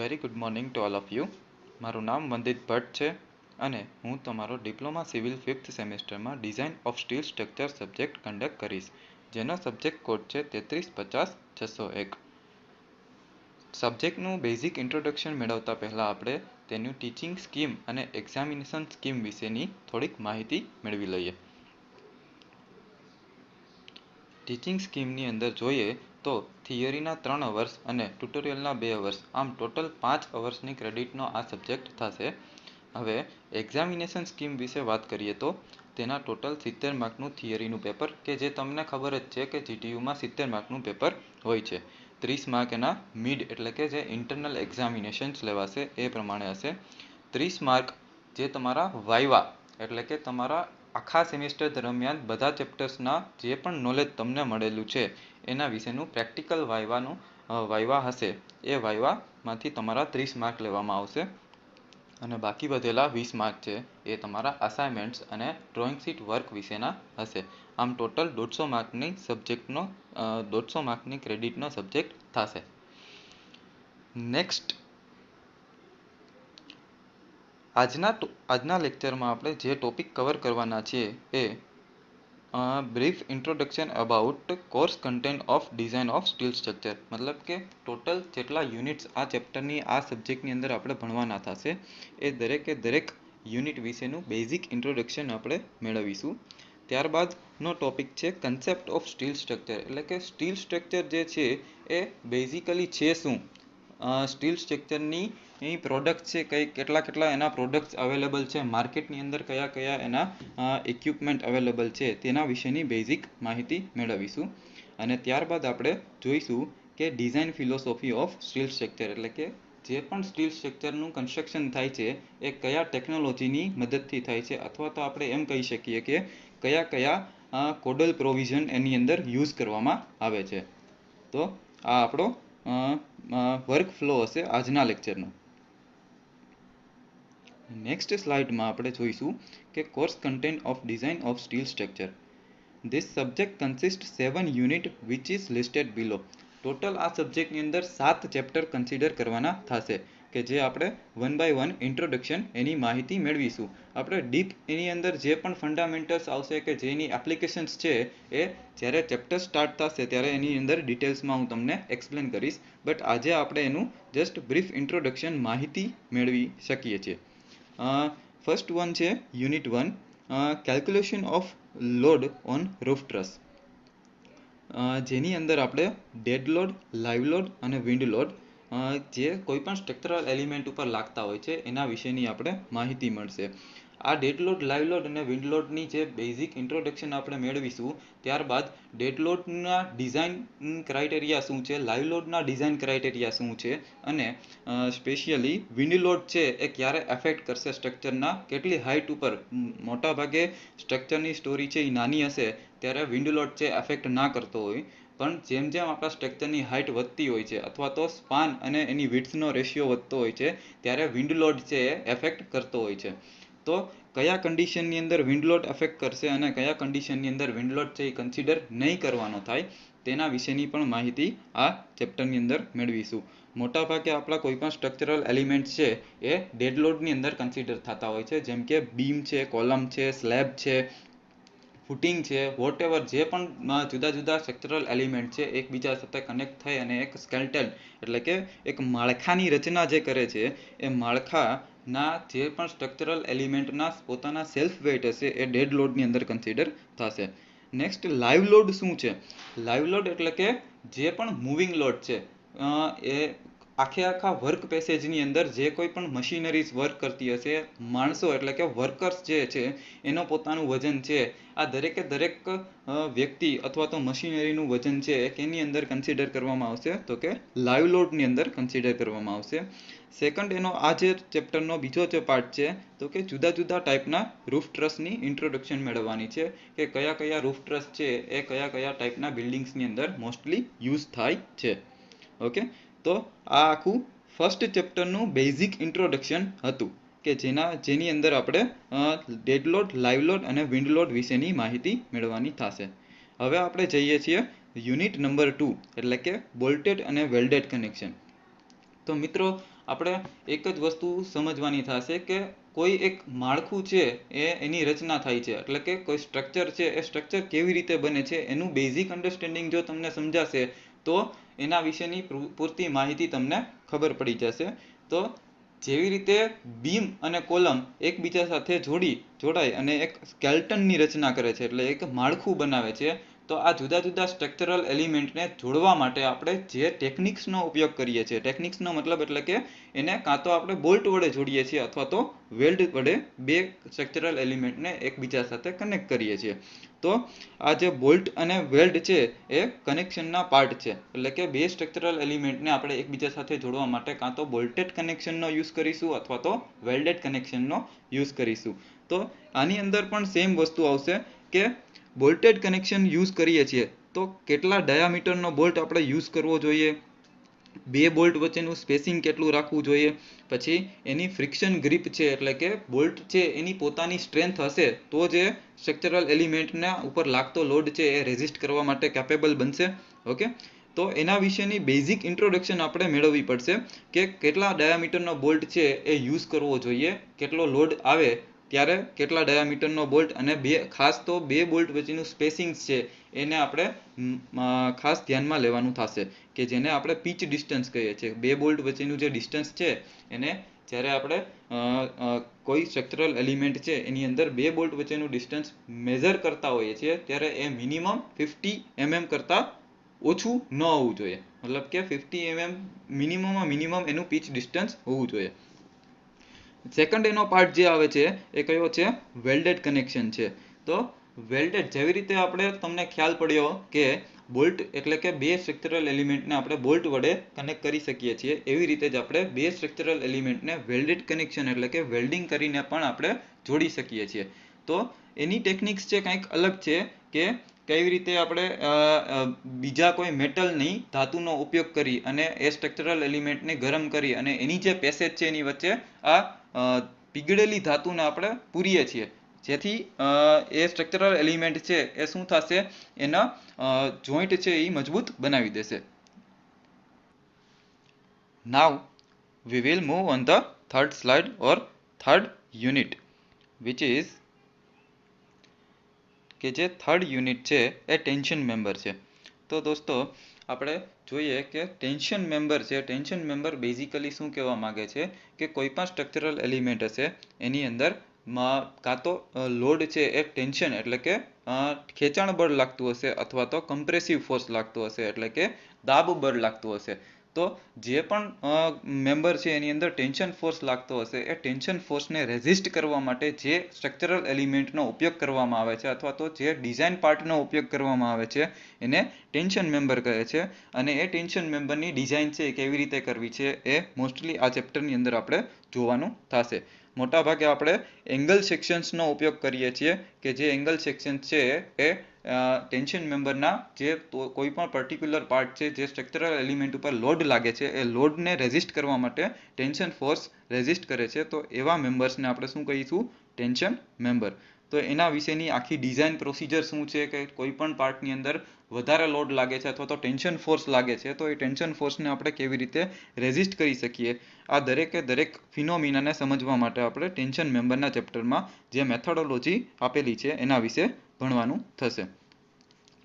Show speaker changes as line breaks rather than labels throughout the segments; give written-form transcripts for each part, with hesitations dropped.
Very good morning to all of you. મારું નામ વંદિત ભટ્ટ છે અને હું તમારો ડિપ્લોમા સિવિલ 5th સેમેસ્ટરમાં design of steel structure subject conduct કરીશ, જેનો સબ્જેક્ટ કોડ છે 3350-601. સબ્જેક્ટનું બેઝિક ઇન્ટ્રોડક્શન મેળવતા પહેલાં આપણે તેનું ટીચિંગ સ્કીમ અને એક્ઝામિનેશન સ્કીમ વિશેની થોડીક માહિતી મેળવી લઈએ. ટીચિંગ સ્કીમની અંદર જોઈએ તો થિયરીના 3 અવર્સ અને ટ્યુટોરિયલના 2 અવર્સ, આમ ટોટલ 5 અવર્સની ક્રેડિટનો આ સબ્જેક્ટ થશે. હવે એક્ઝામિનેશન સ્કીમ વિશે વાત કરીએ તો તેના ટોટલ 70 માર્કનું થિયરીનું પેપર, કે જે તમને ખબર જ છે કે જીટીયુમાં 70 માર્કનું પેપર હોય છે. 30 માર્ક એના મિડ એટલે કે જે ઇન્ટરનલ એક્ઝામિનેશન્સ લેવાશે એ પ્રમાણે હશે. 30 માર્ક જે તમારા વાઇવા એટલે કે તમારા આખા સેમેસ્ટર દરમિયાન બધા ચેપ્ટર્સના જે પણ નોલેજ તમને મળેલું છે એના વિશેનું પ્રેક્ટિકલ વાઇવા હશે. એ વાઇવામાંથી તમારા 30 માર્ક લેવામાં આવશે અને બાકી વધેલા 20 માર્ક છે એ તમારા અસાઇનમેન્ટ્સ અને ડ્રોઈંગ શીટ વર્ક વિશેના હશે. આમ ટોટલ 150 માર્કની સબ્જેક્ટનો 150 માર્કની ક્રેડિટનો સબ્જેક્ટ થશે. નેક્સ્ટ, આજના લેક્ચરમાં આપણે જે ટોપિક કવર કરવાના છીએ એ brief introduction about course content of design of steel structure. મતલબ કે ટોટલ જેટલા યુનિટ્સ આ ચેપ્ટરની આ સબ્જેક્ટની અંદર આપણે ભણવાના થશે એ દરેક યુનિટ વિશેનું બેઝિક ઇન્ટ્રોડક્શન આપણે મેળવીશું. ત્યારબાદનો ટોપિક છે કન્સેપ્ટ ઓફ સ્ટીલ સ્ટ્રક્ચર, એટલે કે સ્ટીલ સ્ટ્રક્ચર જે છે એ બેઝિકલી છે શું, સ્ટીલ સ્ટ્રક્ચરની પ્રોડક્ટ છે કેટલા એના પ્રોડક્ટ્સ અવેલેબલ છે માર્કેટની અંદર, કયા એના ઇક્વિપમેન્ટ અવેલેબલ છે તેના વિશેની બેઝિક માહિતી મેળવીશું. અને ત્યારબાદ આપણે જોઈશું કે design philosophy of steel structure, એટલે કે જે પણ સ્ટીલ સ્ટ્રક્ચરનું કન્સ્ટ્રક્શન થાય છે એ કયા ટેકનોલોજીની મદદથી થાય છે, અથવા તો આપણે એમ કહી શકીએ કે કયા કોડલ પ્રોવિઝન એની અંદર યુઝ કરવામાં આવે છે. તો આ આપણો વર્ક ફ્લો હશે આજના લેક્ચરનો. નેક્સ્ટ સ્લાઇડમાં આપણે જોઈશું કે course content of design of steel structure. This subject consist 7 unit which is listed below. Total આ સબ્જેક્ટની અંદર 7 ચેપ્ટર કન્સિડર કરવાના થશે કે જે આપણે 1 by 1 ઇન્ટ્રોડક્શન એની માહિતી મેળવીશું. આપણે ડીપ એની અંદર જે પણ ફંડામેન્ટલ્સ આવશે કે જેની એપ્લિકેશન્સ છે એ જ્યારે ચેપ્ટર સ્ટાર્ટ થશે ત્યારે એની અંદર ડિટેલ્સમાં હું તમને એક્સપ્લેન કરીશ. બટ આજે આપણે એનું જસ્ટ બ્રીફ ઇન્ટ્રોડક્શન માહિતી મેળવી શકીએ છીએ. ફર્સ્ટ વન છે unit 1, calculation off load on roof truss, જેની અંદર આપણે ડેડ લોડ, લાઈવ લોડ અને વિન્ડ લોડ જે કોઈ પણ સ્ટ્રક્ચરલ એલિમેન્ટ ઉપર લાગતા હોય છે એના વિશેની આપણે માહિતી મળશે. આ ડેડ લોડ, લાઈવ લોડ અને વિન્ડ લોડની જે બેઝિક ઇન્ટ્રોડક્શન આપણે મેળવીશું, ત્યારબાદ ડેડ લોડના ડિઝાઇન ક્રાઇટેરિયા શું છે, લાઈવ લોડના ડિઝાઇન ક્રાઇટેરિયા શું છે અને સ્પેશિયલી વિન્ડ લોડ છે એ ક્યારે એફેક્ટ કરશે સ્ટ્રક્ચરના, કેટલી હાઇટ ઉપર. મોટાભાગે સ્ટ્રક્ચરની સ્ટોરી છે એ નાની હશે ત્યારે વિન્ડ લોડ છે એફેક્ટ ના કરતો હોય, પણ જેમ આપણા સ્ટ્રક્ચરની હાઇટ વધતી હોય છે અથવા તો સ્પાન અને એની વિડ્થનો રેશિયો વધતો હોય છે ત્યારે વિન્ડ લોડ છે એ એફેક્ટ કરતો હોય છે. તો કયા કન્ડિશનની અંદર વિન્ડ લોડ એફેક્ટ કરશે અને કયા કન્ડિશનની અંદર વિન્ડ લોડ છે એ કન્સિડર નહીં કરવાનો થાય તેના વિશેની પણ માહિતી આ ચેપ્ટરની અંદર મેળવીશું. મોટાભાગે આપણા કોઈ પણ સ્ટ્રક્ચરલ એલિમેન્ટ છે એ ડેડ લોડની અંદર કન્સિડર થતા હોય છે, જેમ કે બીમ છે, કોલમ છે, સ્લેબ છે, ફૂટિંગ છે, વોટએવર જે પણ જુદા સ્ટ્રક્ચરલ એલિમેન્ટ છે એકબીજા સાથે કનેક્ટ થઈ અને એક સ્કેલ્ટન એટલે કે એક માળખાની રચના જે કરે છે એ માળખાના જે પણ સ્ટ્રક્ચરલ એલિમેન્ટના પોતાના સેલ્ફ વેઇટ હશે એ ડેડ લોડની અંદર કન્સિડર થશે. નેક્સ્ટ, લાઈવ લોડ શું છે? લાઈવ લોડ એટલે કે જે પણ મૂવિંગ લોડ છે એ આખા વર્ક પેસેજની અંદર જે કોઈ પણ મશીનરીઝ વર્ક કરતી હશે, માણસો એટલે કે વર્કર્સ જે છે એનો પોતાનું વજન છે, આ દરેક વ્યક્તિ અથવા તો મશીનરીનું વજન છે એની અંદર કન્સિડર કરવામાં આવશે, તો કે લાઈવ લોડની અંદર કન્સિડર કરવામાં આવશે. સેકન્ડ, એનો આ જે ચેપ્ટરનો બીજો જે પાર્ટ છે તો કે જુદા ટાઈપના રૂફ ટ્રસની ઇન્ટ્રોડક્શન મેળવવાની છે કે કયા રૂફ ટ્રસ છે એ કયા ટાઈપના બિલ્ડિંગ્સની અંદર મોસ્ટલી યુઝ થાય છે. ઓકે, તો આ આખું ફર્સ્ટ ચેપ્ટરનું બેઝિક ઇન્ટ્રોડક્શન હતું કે જેની અંદર આપણે ડેડ લોડ, લાઈવ લોડ અને વિન્ડ લોડ વિશેની માહિતી મેળવવાની થશે. હવે આપણે જઈએ છીએ યુનિટ નંબર 2 એટલે કે બોલ્ટેડ અને વેલ્ડેડ કનેક્શન. તો મિત્રો, આપણે એક જ વસ્તુ સમજવાની થશે કે કોઈ એક માળખું છે એની રચના થાય છે, એટલે કે કોઈ સ્ટ્રક્ચર છે એ સ્ટ્રક્ચર કેવી રીતે બને છે એનું બેઝિક અન્ડરસ્ટેન્ડિંગ જો તમને સમજાશે તો એના વિશેની પૂરતી માહિતી તમને ખબર પડી જશે. તો જેવી રીતે બીમ અને કોલમ એકબીજા સાથે જોડાય અને એક સ્કેલ્ટનની રચના કરે છે, એટલે એક માળખું બનાવે છે, તો આ જુદા જુદા સ્ટ્રક્ચરલ એલિમેન્ટને જોડવા માટે આપણે જે ટેકનિક્સનો ઉપયોગ કરીએ છીએ, ટેકનિક્સનો મતલબ એટલે કે એને કાં તો આપણે બોલ્ટ વડે જોડીએ છીએ અથવા તો વેલ્ડ વડે બે સ્ટ્રક્ચરલ એલિમેન્ટને એકબીજા સાથે કનેક્ટ કરીએ છીએ. તો આ જે બોલ્ટ અને વેલ્ડ છે એ કનેક્શનના પાર્ટ છે, એટલે કે બે સ્ટ્રક્ચરલ એલિમેન્ટને આપણે એકબીજા સાથે જોડવા માટે કાં તો બોલ્ટેડ કનેક્શનનો યુઝ કરીશું અથવા તો વેલ્ડેડ કનેક્શનનો યુઝ કરીશું. તો આની અંદર પણ સેમ વસ્તુ આવશે કે બોલ્ટેડ કનેક્શન યુઝ કરીએ છીએ તો કેટલા ડાયામીટરનો બોલ્ટ આપણે યુઝ કરવો જોઈએ, બે બોલ્ટ વચ્ચેનું સ્પેસિંગ કેટલું રાખવું જોઈએ, પછી એની ફ્રિક્શન ગ્રીપ છે એટલે કે બોલ્ટ છે એની પોતાની સ્ટ્રેન્થ હશે તો જે સ્ટ્રક્ચરલ એલિમેન્ટના ઉપર લાગતો લોડ છે એ રેઝિસ્ટ કરવા માટે કેપેબલ બનશે. ઓકે, તો એના વિશેની બેઝિક ઇન્ટ્રોડક્શન આપણે મેળવવી પડશે કે કેટલા ડાયામીટરનો બોલ્ટ છે એ યુઝ કરવો જોઈએ, કેટલો લોડ આવે ત્યારે કેટલા ડાયામીટરનો બોલ્ટ, અને ખાસ તો બે બોલ્ટ વચ્ચેનું સ્પેસિંગ છે એને આપણે ખાસ ધ્યાનમાં લેવાનું થશે કે જેને આપણે પીચ ડિસ્ટન્સ કહીએ છીએ. બે બોલ્ટ વચ્ચેનું જે ડિસ્ટન્સ છે એને જ્યારે આપણે કોઈ સ્ટ્રક્ચરલ એલિમેન્ટ છે એની અંદર બે બોલ્ટ વચ્ચેનું ડિસ્ટન્સ મેઝર કરતા હોઈએ છીએ ત્યારે એ મિનિમમ 50 mm કરતાં ઓછું ન હોવું જોઈએ, મતલબ કે 50 mm મિનિમમ એનું પીચ ડિસ્ટન્સ હોવું જોઈએ. સેકન્ડ એનો પાર્ટ જે આવે છે એ કયો છે, વેલ્ડેડ કનેક્શન છે. તો વેલ્ડેડ, જેવી રીતે આપણે તમને ખ્યાલ પડ્યો કે બોલ્ટ એટલે કે બે સ્ટ્રક્ચરલ એલિમેન્ટને આપણે બોલ્ટ વડે કનેક્ટ કરી શકીએ છીએ, એવી રીતે જ આપણે બે સ્ટ્રક્ચરલ એલિમેન્ટને વેલ્ડેડ કનેક્શન એટલે કે વેલ્ડિંગ કરીને પણ આપણે જોડી શકીએ છીએ. તો એની ટેકનિક્સ છે કંઈક અલગ છે કે કેવી રીતે આપણે બીજા કોઈ મેટલની ધાતુનો ઉપયોગ કરી અને એ સ્ટ્રક્ચરલ એલિમેન્ટને ગરમ કરી અને એની જે પેસેજ છે એની વચ્ચે આ પીગળેલી ધાતુને આપણે પૂરીએ છીએ, જેથી એ સ્ટ્રક્ચરલ એલિમેન્ટ છે એ શું થશે, એના જોઈન્ટ છે એ મજબૂત બનાવી દેશે. Now we will move on the third slide or third unit, which is કે જે થર્ડ યુનિટ છે એ ટેન્શન મેમ્બર છે. તો દોસ્તો આપણે જોઈએ કે ટેન્શન મેમ્બર છે, ટેન્શન મેમ્બર બેઝિકલી શું કહેવા માંગે છે કે કોઈ પણ સ્ટ્રક્ચરલ એલિમેન્ટ હશે એની અંદર કાં તો લોડ છે એ ટેન્શન એટલે કે ખેંચાણ બળ લાગતું હશે અથવા તો કમ્પ્રેસિવ ફોર્સ લાગતું હશે એટલે કે દાબ બળ લાગતું હશે. તો જે પણ મેમ્બર છે એની અંદર ટેન્શન ફોર્સ લાગતો હશે એ ટેન્શન ફોર્સને રેઝિસ્ટ કરવા માટે જે સ્ટ્રક્ચરલ એલિમેન્ટનો ઉપયોગ કરવામાં આવે છે અથવા તો જે ડિઝાઇન પાર્ટનો ઉપયોગ કરવામાં આવે છે એને ટેન્શન મેમ્બર કહે છે. અને એ ટેન્શન મેમ્બરની ડિઝાઇન છે એ કેવી રીતે કરવી છે એ મોસ્ટલી આ ચેપ્ટરની અંદર આપણે જોવાનું થશે. મોટાભાગે આપણે એંગલ સેક્શન્સનો ઉપયોગ કરીએ છીએ કે જે એંગલ સેક્શન છે એ ટેન્શન મેમ્બરના જે કોઈ પણ પર્ટિક્યુલર પાર્ટ છે જે સ્ટ્રક્ચરલ એલિમેન્ટ ઉપર લોડ લાગે છે એ લોડને રેઝિસ્ટ કરવા માટે ટેન્શન ફોર્સ રેઝિસ્ટ કરે છે, તો એવા મેમ્બર્સને આપણે શું કહીશું, ટેન્શન મેમ્બર. તો એના વિશેની આખી ડિઝાઇન પ્રોસિજર શું છે કે કોઈ પણ પાર્ટની અંદર વધારે લોડ લાગે છે અથવા તો ટેન્શન ફોર્સ લાગે છે તો એ ટેન્શન ફોર્સને આપણે કેવી રીતે રેઝિસ્ટ કરી શકીએ, આ દરેક ફિનોમિનાને સમજવા માટે આપણે ટેન્શન મેમ્બરના ચેપ્ટરમાં જે મેથોડોલોજી આપેલી છે એના વિશે ભણવાનું થશે.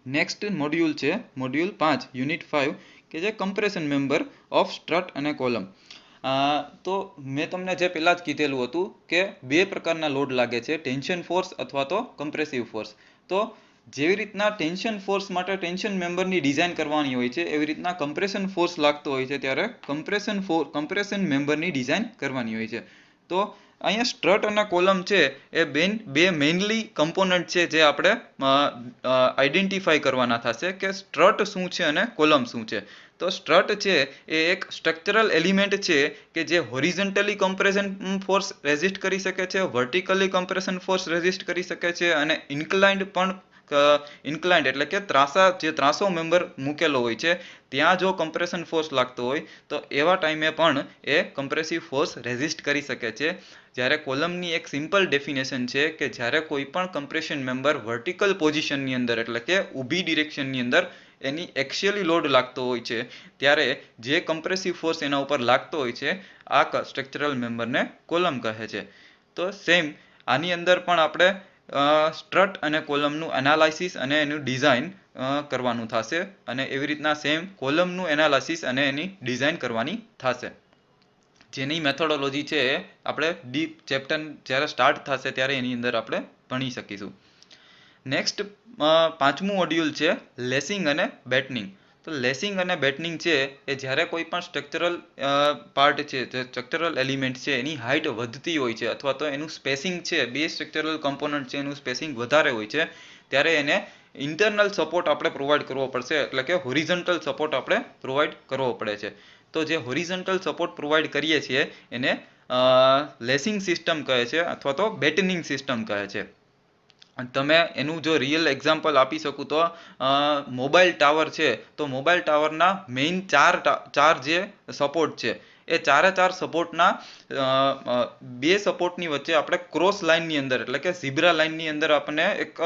નેક્સ્ટ મોડ્યુલ છે મોડ્યુલ 5 યુનિટ 5 કે જે કમ્પ્રેશન મેમ્બર ઓફ સ્ટ્રટ અને કોલમ. તો મેં તમને જે પહેલા જ કીધેલું હતું કે બે પ્રકારના લોડ લાગે છે, ટેન્શન ફોર્સ અથવા તો કમ્પ્રેસિવ ફોર્સ. તો જેવી રીતના ટેન્શન ફોર્સ માટે ટેન્શન મેમ્બરની ડિઝાઇન કરવાની હોય છે એવી રીતના કમ્પ્રેશન ફોર્સ લાગતો હોય છે ત્યારે કમ્પ્રેશન મેમ્બરની ડિઝાઇન કરવાની હોય છે. તો અહીંયા સ્ટ્રટ અને કોલમ છે એ બે મેઇનલી કમ્પોનન્ટ છે જે આપણે આઈડેન્ટિફાઈ કરવાના થશે કે સ્ટ્રટ શું છે અને કોલમ શું છે. તો સ્ટ્રટ છે એ એક સ્ટ્રક્ચરલ એલિમેન્ટ છે કે જે હોરિઝોન્ટલી કમ્પ્રેશન ફોર્સ રેઝિસ્ટ કરી શકે છે, વર્ટિકલી કમ્પ્રેશન ફોર્સ રેઝિસ્ટ કરી શકે છે અને ઇન્ક્લાઇન્ડ એટલે કે ત્રાસો મેમ્બર મૂકેલો હોય છે ત્યાં જો કમ્પ્રેશન ફોર્સ લાગતો હોય તો એવા ટાઈમે પણ એ કમ્પ્રેસિવ ફોર્સ રેઝિસ્ટ કરી શકે છે. જ્યારે કોલમની એક સિમ્પલ ડેફિનેશન છે કે જ્યારે કોઈ પણ કમ્પ્રેશન મેમ્બર વર્ટિકલ પોઝિશનની અંદર એટલે કે ઊભી ડિરેક્શનની અંદર એની એક્સિયલી લોડ લાગતો હોય છે ત્યારે જે કમ્પ્રેસિવ ફોર્સ એના ઉપર લાગતો હોય છે આ સ્ટ્રક્ચરલ મેમ્બરને કોલમ કહે છે. તો સેમ આની અંદર પણ આપણે સ્ટ્રટ અને કોલમનું એનાલાઇસિસ અને એનું ડિઝાઇન કરવાનું થશે અને એવી રીતના સેમ કોલમનું એનાલિસિસ અને એની ડિઝાઇન કરવાની થશે. જેની મેથોડોલોજી છે એ આપણે ડીપ ચેપ્ટર જ્યારે સ્ટાર્ટ થશે ત્યારે એની અંદર આપણે ભણી શકીશું. નેક્સ્ટ પાંચમું મોડ્યુલ છે લેસિંગ અને બેટનિંગ. તો લેસિંગ અને બેટનિંગ છે એ જ્યારે કોઈ પણ સ્ટ્રક્ચરલ પાર્ટ છે, જે સ્ટ્રક્ચરલ એલિમેન્ટ છે એની હાઇટ વધતી હોય છે અથવા તો એનું સ્પેસિંગ છે, બે સ્ટ્રક્ચરલ કમ્પોનન્ટ છે એનું સ્પેસિંગ વધારે હોય છે ત્યારે એને ઇન્ટરનલ સપોર્ટ આપણે પ્રોવાઈડ કરવો પડશે, એટલે કે હોરિઝોન્ટલ સપોર્ટ આપણે પ્રોવાઈડ કરવો પડે છે. તો જે હોરિઝોન્ટલ સપોર્ટ પ્રોવાઈડ કરીએ છીએ એને લેસિંગ સિસ્ટમ કહે છે અથવા તો બેટનિંગ સિસ્ટમ કહે છે. તમે એનું જો રિયલ એક્ઝામ્પલ આપી શકું તો મોબાઈલ ટાવર છે, તો મોબાઈલ ટાવરના મેઇન ચાર જે સપોર્ટ છે એ ચારે ચાર સપોર્ટના બે સપોર્ટની વચ્ચે આપણે ક્રોસ લાઇનની અંદર એટલે કે ઝીબ્રા લાઇનની અંદર આપણને એક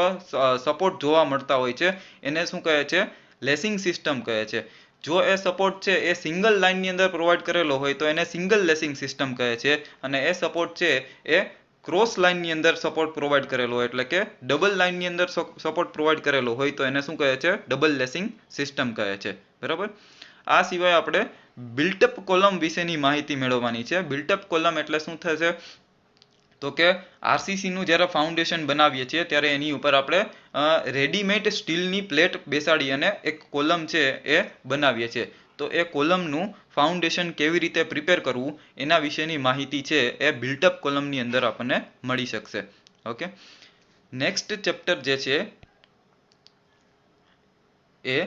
સપોર્ટ જોવા મળતા હોય છે. એને શું કહે છે? લેસિંગ સિસ્ટમ કહે છે. જો એ સપોર્ટ છે એ સિંગલ લાઇનની અંદર પ્રોવાઈડ કરેલો હોય તો એને સિંગલ લેસિંગ સિસ્ટમ કહે છે અને એ સપોર્ટ છે એ ક્રોસ લાઇનની અંદર સપોર્ટ પ્રોવાઈડ કરેલો હોય એટલે કે ડબલ લાઇનની અંદર સપોર્ટ પ્રોવાઈડ કરેલો હોય તો એને શું કહે છે? ડબલ લેસિંગ સિસ્ટમ કહે છે. બરાબર. આ સિવાય આપણે બિલ્ટઅપ કોલમ વિશેની માહિતી મેળવવાની છે. બિલ્ટઅપ કોલમ એટલે શું થશે? તો કે આરસીસીનું જ્યારે ફાઉન્ડેશન બનાવીએ છીએ ત્યારે એની ઉપર આપણે રેડીમેડ સ્ટીલની પ્લેટ બેસાડી અને એક કોલમ છે એ બનાવીએ છીએ. તો એ કોલમનું ફાઉન્ડેશન કેવી રીતે પ્રિપેર કરવું એના વિશેની માહિતી છે એ બિલ્ટઅપ કોલમની અંદર આપણને મળી શકશે. ઓકે. નેક્સ્ટ ચેપ્ટર જે છે એ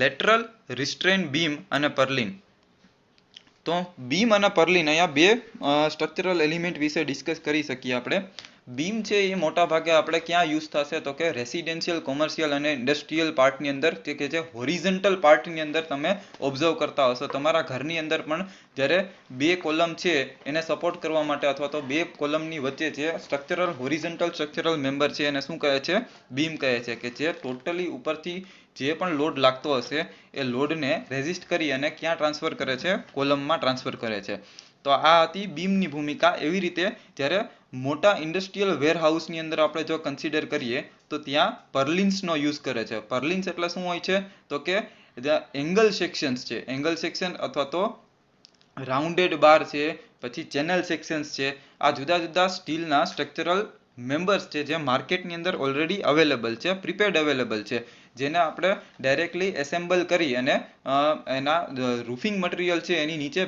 લેટરલ રિસ્ટ્રેન બીમ અને પર્લિન. તો બીમ અને પર્લિન અહીંયા બે સ્ટ્રક્ચરલ એલિમેન્ટ વિશે ડિસ્કસ કરી શકીએ આપણે. બીમ છે એ મોટા ભાગે આપણે ક્યાં યુઝ થશે તો કે રેસિડેન્શિયલ, કોમર્શિયલ અને ઇન્ડસ્ટ્રીયલ પાર્ટની અંદર કે જે હોરિઝોન્ટલ પાર્ટની અંદર તમે ઓબ્ઝર્વ કરતા હશો. તમારા ઘરની અંદર પણ જ્યારે બે કોલમ છે એને સપોર્ટ કરવા માટે અથવા તો બે કોલમની વચ્ચે જે સ્ટ્રક્ચરલ હોરિઝોન્ટલ સ્ટ્રક્ચરલ મેમ્બર છે એને શું કહે છે? બીમ કહે છે, કે જે ટોટલી ઉપરથી જે પણ લોડ લાગતો હશે એ લોડને રેઝિસ્ટ કરી અને ક્યાં ટ્રાન્સફર કરે છે? કોલમમાં ટ્રાન્સફર કરે છે. તો આ હતી બીમની ભૂમિકા. એવી રીતે જ્યારે મોટા ઇન્ડસ્ટ્રીયલ વેરહાઉસની અંદર આપણે જો કન્સિડર કરીએ તો ત્યાં પર્લિન્સનો યુઝ કરે છે. પર્લિન્સ એટલે શું હોય છે? તો કે એંગલ સેક્શન્સ છે, એંગલ સેક્શન અથવા તો રાઉન્ડેડ બાર છે, પછી ચેનલ સેક્શન્સ છે, આ જુદા જુદા સ્ટીલના સ્ટ્રક્ચરલ મેમ્બર્સ છે જે માર્કેટની અંદર ઓલરેડી અવેલેબલ છે, પ્રિપેર્ડ અવેલેબલ છે, જેને આપણે ડાયરેક્ટલી એસેમ્બલ કરી અને એના રૂફિંગ મટીરિયલ છે એની નીચે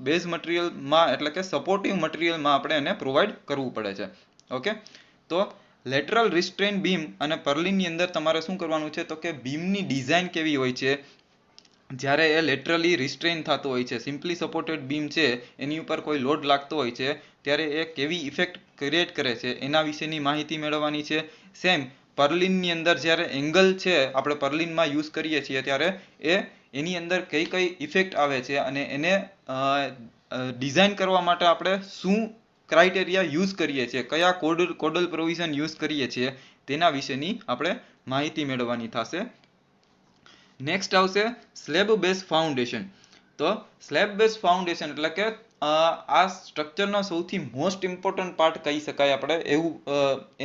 બેઝ મટીરિયલમાં એટલે કે સપોર્ટિવ મટીરિયલમાં આપણે એને પ્રોવાઈડ કરવું પડે છે. ઓકે. તો લેટરલ રિસ્ટ્રેન બીમ અને પર્લિનની અંદર તમારે શું કરવાનું છે? તો કે બીમની ડિઝાઇન કેવી હોય છે જ્યારે એ લેટરલી રિસ્ટ્રેન થતો હોય છે, સિમ્પલી સપોર્ટેડ બીમ છે એની ઉપર કોઈ લોડ લાગતો હોય છે ત્યારે એ કેવી ઇફેક્ટ ક્રિએટ કરે છે એના વિશેની માહિતી મેળવવાની છે. સેમ પર્લિનની અંદર જ્યારે એંગલ છે આપણે પર્લિનમાં યુઝ કરીએ છીએ ત્યારે એની અંદર કઈ કઈ ઇફેક્ટ આવે છે અને એને ડિઝાઇન કરવા માટે આપણે શું ક્રાઇટેરિયા યુઝ કરીએ છીએ, કયા કોડલ પ્રોવિઝન યુઝ કરીએ છીએ તેના વિશેની આપણે માહિતી મેળવવાની થશે. નેક્સ્ટ આવશે સ્લેબ બેઝ ફાઉન્ડેશન. તો સ્લેબ બેઝ ફાઉન્ડેશન એટલે કે આ સ્ટ્રક્ચરનો સૌથી મોસ્ટ ઇમ્પોર્ટન્ટ પાર્ટ કહી શકાય આપણે એવું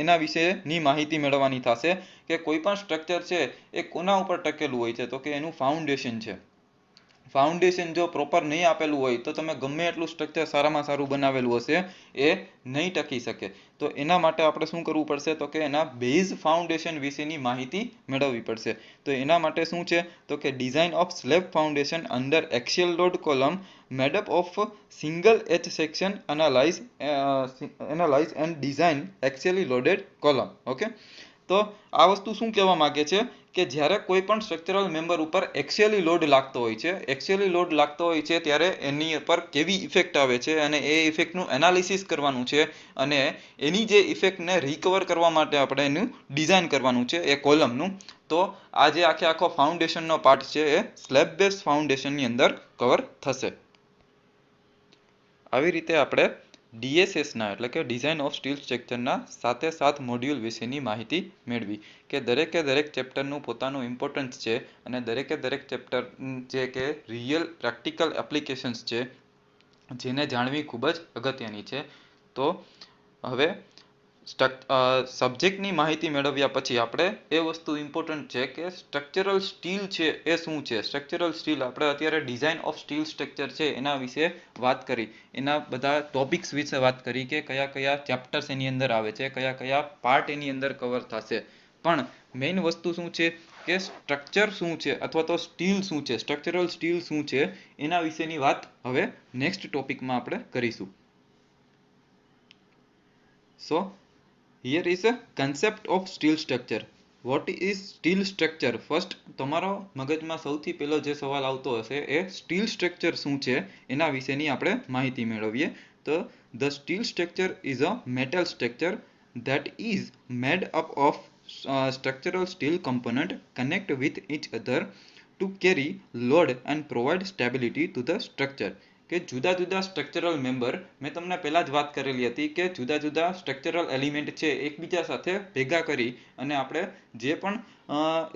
એના વિશેની માહિતી મેળવવાની થશે કે કોઈ પણ સ્ટ્રક્ચર છે એ કોના ઉપર ટકેલું હોય છે? તો કે એનું ફાઉન્ડેશન છે. ફાઉન્ડેશન જો પ્રોપર નહીં આપેલું હોય તો તમે ગમે એટલું સ્ટ્રક્ચર સારામાં સારું બનાવેલું હશે એ નહીં ટકી શકે. તો એના માટે આપણે શું કરવું પડશે? તો કે એના બેઝ ફાઉન્ડેશન વિશેની માહિતી મેળવવી પડશે. તો એના માટે શું છે? તો કે design of slab foundation under axial load column made up of single H section analyse and design axially loaded column. Okay. તો આ વસ્તુ શું કહેવા માંગે છે કે જ્યારે કોઈ પણ સ્ટ્રક્ચરલ મેમ્બર ઉપર એક્સિયલી લોડ લાગતો હોય છે, એક્સિયલી લોડ લાગતો હોય છે ત્યારે એની ઉપર કેવી ઇફેક્ટ આવે છે અને એ ઇફેક્ટનું એનાલિસિસ કરવાનું છે અને એની જે ઇફેક્ટને રિકવર કરવા માટે આપણે એનું ડિઝાઇન કરવાનું છે એ કોલમનું. તો આ જે આખો ફાઉન્ડેશનનો પાર્ટ છે એ સ્લેબ બેઝ ફાઉન્ડેશનની અંદર કવર થશે. આવી રીતે આપણે ડીએસએસના એટલે કે ડિઝાઇન ઓફ સ્ટીલ સ્ટ્રક્ચરના સાથે 7 મોડ્યુલ વિશેની માહિતી મેળવી કે દરેક ચેપ્ટરનું પોતાનું ઇમ્પોર્ટન્સ છે અને દરેક ચેપ્ટર જે કે રિયલ પ્રેક્ટિકલ એપ્લિકેશન્સ છે જેને જાણવી ખૂબ જ અગત્યની છે. તો હવે સબ્જેક્ટની માહિતી મેળવ્યા પછી આપણે એ વસ્તુ ઇમ્પોર્ટન્ટ છે કે સ્ટ્રક્ચરલ સ્ટીલ છે એ શું છે. સ્ટ્રક્ચરલ સ્ટીલ આપણે અત્યારે ડિઝાઇન ઓફ સ્ટીલ સ્ટ્રક્ચર છે એના વિશે વાત કરી, એના બધા ટોપિક્સ વિશે વાત કરી કે કયા ચેપ્ટર્સ એની અંદર આવે છે, કયા પાર્ટ એની અંદર કવર થશે. પણ મેઇન વસ્તુ શું છે કે સ્ટ્રક્ચર શું છે અથવા તો સ્ટીલ શું છે, સ્ટ્રક્ચરલ સ્ટીલ શું છે એના વિશેની વાત હવે નેક્સ્ટ ટોપિકમાં આપણે કરીશું. So here is a concept of steel structure. What is steel structure? First તમારો મગજમાં સૌથી પહેલો જે સવાલ આવતો હશે એ સ્ટીલ સ્ટ્રક્ચર શું છે એના વિશેની આપણે માહિતી મેળવીએ. તો the steel structure is a metal structure that is made up of structural steel component connect with each other to carry load and provide stability to the structure. કે જુદા સ્ટ્રક્ચરલ મેમ્બર, મેં તમને પહેલા જ વાત કરેલી હતી કે જુદા સ્ટ્રક્ચરલ એલિમેન્ટ છે એકબીજા સાથે ભેગા કરી અને આપણે જે પણ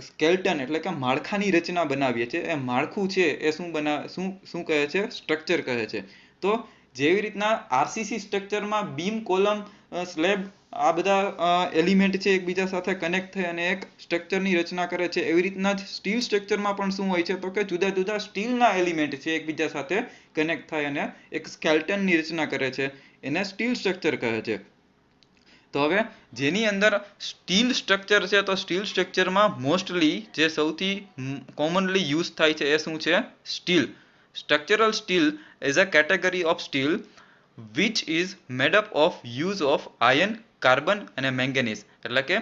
સ્કેલ્ટન એટલે કે માળખાની રચના બનાવીએ છીએ એ માળખું છે એ શું કહે છે? સ્ટ્રક્ચર કહે છે. તો જેવી રીતના આરસીસી સ્ટ્રક્ચરમાં બીમ, કોલમ, સ્લેબ આ બધા એલિમેન્ટ છે એકબીજા સાથે કનેક્ટ થઈ અને એક સ્ટ્રક્ચરની રચના કરે છે, એવી રીતના જ સ્ટીલ સ્ટ્રક્ચરમાં પણ શું હોય છે તો કે જુદા સ્ટીલના એલિમેન્ટ છે એકબીજા સાથે કનેક્ટ થાય અને એક સ્કેલ્ટનની રચના કરે છે, એને સ્ટીલ સ્ટ્રક્ચર કહે છે. તો હવે જેની અંદર સ્ટીલ સ્ટ્રક્ચર છે તો સ્ટીલ સ્ટ્રક્ચરમાં મોસ્ટલી જે સૌથી કોમનલી યુઝ થાય છે એ શું છે? Steel. Structural steel is a category of steel which is made up of use of iron, carbon અને મેંગેનીઝ. એટલે કે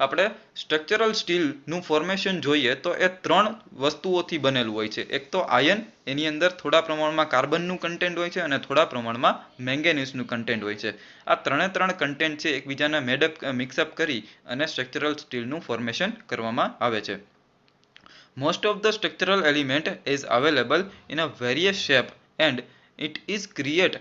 આપણે સ્ટ્રક્ચરલ સ્ટીલનું ફોર્મેશન જોઈએ તો એ 3 વસ્તુઓથી બનેલું હોય છે. એક તો આયન, એની અંદર થોડા પ્રમાણમાં કાર્બનનું કન્ટેન્ટ હોય છે અને થોડા પ્રમાણમાં મેંગેનીઝનું કન્ટેન્ટ હોય છે. આ 3 કન્ટેન્ટ છે એકબીજાને મિક્સઅપ કરી અને સ્ટ્રક્ચરલ સ્ટીલનું ફોર્મેશન કરવામાં આવે છે. Most of the structural element is available in a various shape and it is created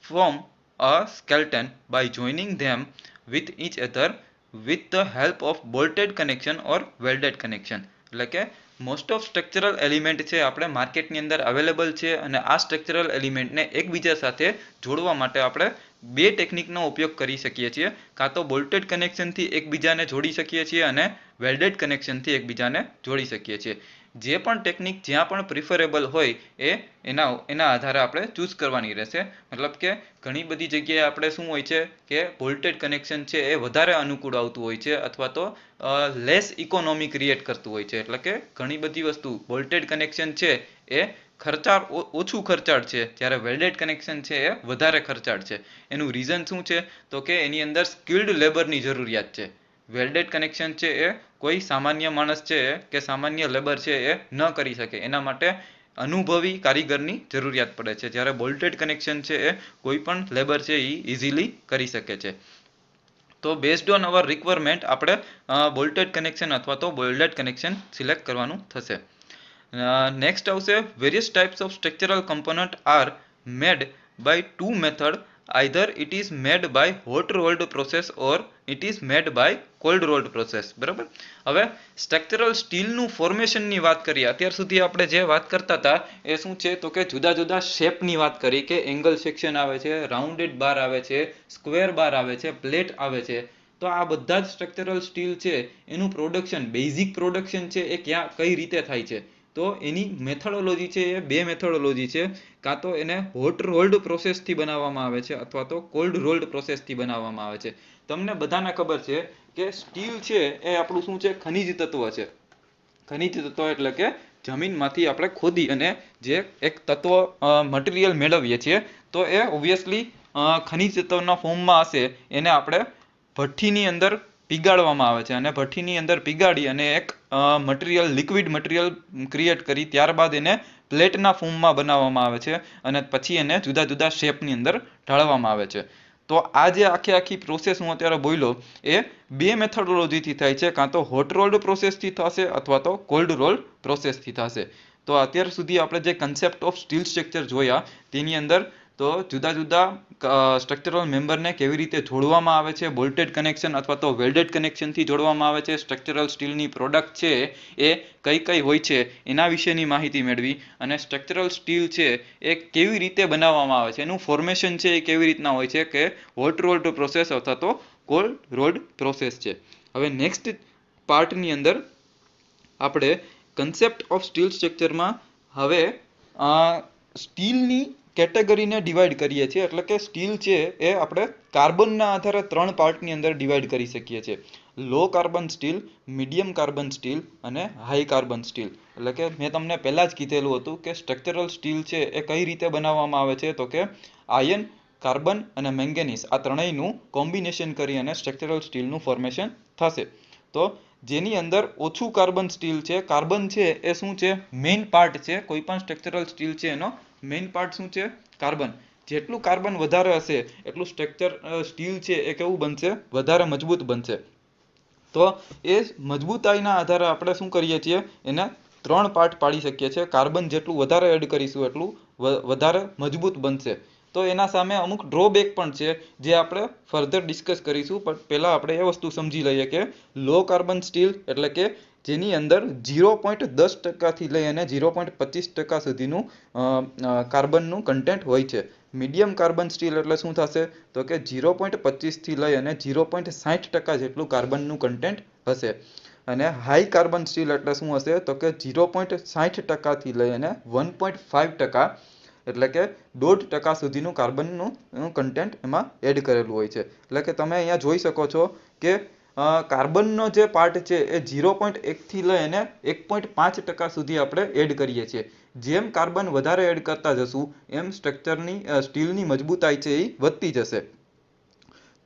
from a skeleton by joining them with each other with the help of bolted connection or welded connection. એટલે કે most of structural element છે આપણે માર્કેટની અંદર available છે અને આ structural એલિમેન્ટને એકબીજા સાથે જોડવા માટે આપણે 2 ટેકનિકનો ઉપયોગ કરી શકીએ છીએ. કાં તો બોલ્ટેડ કનેક્શનથી એકબીજાને જોડી શકીએ છીએ અને વેલ્ડેડ કનેક્શનથી એકબીજાને જોડી શકીએ છીએ. જે પણ ટેકનિક જ્યાં પણ પ્રિફરેબલ હોય એના આધારે આપણે ચૂઝ કરવાની રહેશે. મતલબ કે ઘણી બધી જગ્યાએ આપણે શું હોય છે કે બોલ્ટેડ કનેક્શન છે એ વધારે અનુકૂળ આવતું હોય છે અથવા તો લેસ ઇકોનોમી ક્રિએટ કરતું હોય છે. એટલે કે ઘણી બધી વસ્તુ બોલ્ટેડ કનેક્શન છે એ ઓછું ખર્ચાળ છે, જ્યારે વેલ્ડેડ કનેક્શન છે એ વધારે ખર્ચાળ છે. એનું રીઝન શું છે તો કે એની અંદર સ્કિલ્ડ લેબરની જરૂરિયાત છે. વેલ્ડેડ કનેક્શન છે એ કોઈ સામાન્ય માણસ છે કે સામાન્ય લેબર છે એ ન કરી શકે, એના માટે અનુભવી કારીગરની જરૂરિયાત પડે છે, જ્યારે બોલ્ટેડ કનેક્શન છે એ કોઈ પણ લેબર છે એ ઇઝીલી કરી શકે છે. તો બેઝડ ઓન અવર રિક્વાયરમેન્ટ આપણે બોલ્ટેડ કનેક્શન અથવા તો વેલ્ડેડ કનેક્શન સિલેક્ટ કરવાનું થશે. નેક્સ્ટ આવશે various types of structural component are made by 2 method. either it is made by hot rolled process or it is made by cold rolled process. બરાબર. હવે structural સ્ટીલનું ફોર્મેશનની વાત કરીએ. અત્યાર સુધી આપણે જે વાત કરતા હતા એ શું છે તો કે જુદા શેપની વાત કરી કે એંગલ સેક્શન આવે છે, રાઉન્ડેડ બાર આવે છે, સ્ક્વેર બાર આવે છે, પ્લેટ આવે છે. તો આ બધા જ સ્ટ્રક્ચરલ સ્ટીલ છે એનું પ્રોડક્શન, બેઝિક પ્રોડક્શન છે એ કઈ રીતે થાય છે? તો એની મેથોડોલોજી છે એ 2 મેથોડોલોજી છે. કાં તો એને હોટ રોલ્ડ પ્રોસેસથી બનાવવામાં આવે છે અથવા તો કોલ્ડ રોલ્ડ પ્રોસેસથી બનાવવામાં આવે છે. તમને બધાને ખબર છે કે સ્ટીલ છે એ આપણું શું છે? ખનિજ તત્વ છે. ખનિજ તત્વ એટલે કે જમીનમાંથી આપણે ખોદી અને જે એક તત્વ મટીરિયલ મેળવીએ છીએ તો એ ઓબ્વિયસલી ખનિજ તત્વના ફોર્મમાં હશે. એને આપણે ભઠ્ઠીની અંદર પીગાળવામાં આવે છે અને ભઠ્ઠીની અંદર પીગાળી અને એક મટીરિયલ, લિક્વિડ મટીરિયલ ક્રિએટ કરી ત્યારબાદ એને પ્લેટના ફોર્મમાં બનાવવામાં આવે છે અને પછી એને જુદા શેપની અંદર ઢાળવામાં આવે છે. તો આ જે આખી પ્રોસેસ હું અત્યારે બોલ્યો એ 2 મેથોડોલોજીથી થાય છે. કાં તો હોટ રોલ્ડ પ્રોસેસથી થશે અથવા તો કોલ્ડ રોલ્ડ પ્રોસેસથી થશે. તો અત્યાર સુધી આપણે જે કન્સેપ્ટ ઓફ સ્ટીલ સ્ટ્રક્ચર જોયા તેની અંદર તો જુદા જુદા સ્ટ્રક્ચરલ મેમ્બરને કેવી રીતે જોડવામાં આવે છે, બોલ્ટેડ કનેક્શન અથવા તો વેલ્ડેડ કનેક્શનથી જોડવામાં આવે છે, સ્ટ્રક્ચરલ સ્ટીલની પ્રોડક્ટ છે એ કઈ કઈ હોય છે એના વિશેની માહિતી મેળવી, અને સ્ટ્રક્ચરલ સ્ટીલ છે એ કેવી રીતે બનાવવામાં આવે છે, એનું ફોર્મેશન છે એ કેવી રીતના હોય છે, કે હોટ રોલ્ડ પ્રોસેસ અથવા તો કોલ્ડ રોલ્ડ પ્રોસેસ છે. હવે નેક્સ્ટ પાર્ટની અંદર આપણે કન્સેપ્ટ ઓફ સ્ટીલ સ્ટ્રક્ચરમાં હવે સ્ટીલની કેટેગરીને ડિવાઈડ કરીએ છીએ. એટલે કે સ્ટીલ છે એ આપણે કાર્બનના આધારે 3 પાર્ટની અંદર ડિવાઈડ કરી શકીએ છીએ: low carbon steel, medium carbon steel અને હાઈ કાર્બન સ્ટીલ. એટલે કે મેં તમને પહેલા જ કીધેલું હતું કે સ્ટ્રક્ચરલ સ્ટીલ છે એ કઈ રીતે બનાવવામાં આવે છે, તો કે આયર્ન, કાર્બન અને મેંગેનીઝ આ ત્રણેયનું કોમ્બિનેશન કરી અને સ્ટ્રક્ચરલ સ્ટીલનું ફોર્મેશન થશે. તો જેની અંદર ઓછું કાર્બન સ્ટીલ છે, કાર્બન છે એ શું છે, મેઇન પાર્ટ છે. કોઈ પણ સ્ટ્રક્ચરલ સ્ટીલ છે એનો મેઇન પાર્ટ શું છે, કાર્બન. જેટલું કાર્બન વધારે હશે એટલું સ્ટીલ છે એ કેવું બનશે, વધારે મજબૂત બનશે. તો એ મજબૂતાઈના આધારે આપણે શું કરીએ છીએ, એને 3 પાર્ટ પાડી શકીએ છીએ. કાર્બન જેટલું વધારે એડ કરીશું એટલું વધારે મજબૂત બનશે. તો એના સામે અમુક ડ્રોબેક પણ છે જે આપણે ફર્ધર ડિસ્કસ કરીશું, પણ પહેલા આપણે એ વસ્તુ સમજી લઈએ કે લો કાર્બન સ્ટીલ એટલે કે જેની અંદર 0.10% લઈ અને 0.25% સુધીનું કાર્બનનું કન્ટેન્ટ હોય છે. મીડિયમ કાર્બન સ્ટીલ એટલે શું થશે, તો કે 0.25 થી લઈ અને 0.60% જેટલું કાર્બનનું કન્ટેન્ટ હશે. અને હાઈ કાર્બન સ્ટીલ એટલે શું હશે, તો કે 0.60% થી લઈ અને 1.5% એટલે કે 1.5% સુધીનું કાર્બનનું કન્ટેન્ટ એમાં એડ કરેલું હોય છે. એટલે કે તમે અહીંયા જોઈ શકો છો કે કાર્બનનો જે પાર્ટ છે એ 0.1 થી લઈ અને 1.5% સુધી આપણે એડ કરીએ છીએ. જેમ કાર્બન વધારે એડ કરતા જશું એમ સ્ટીલની મજબૂતાઈ છે એ વધતી જશે.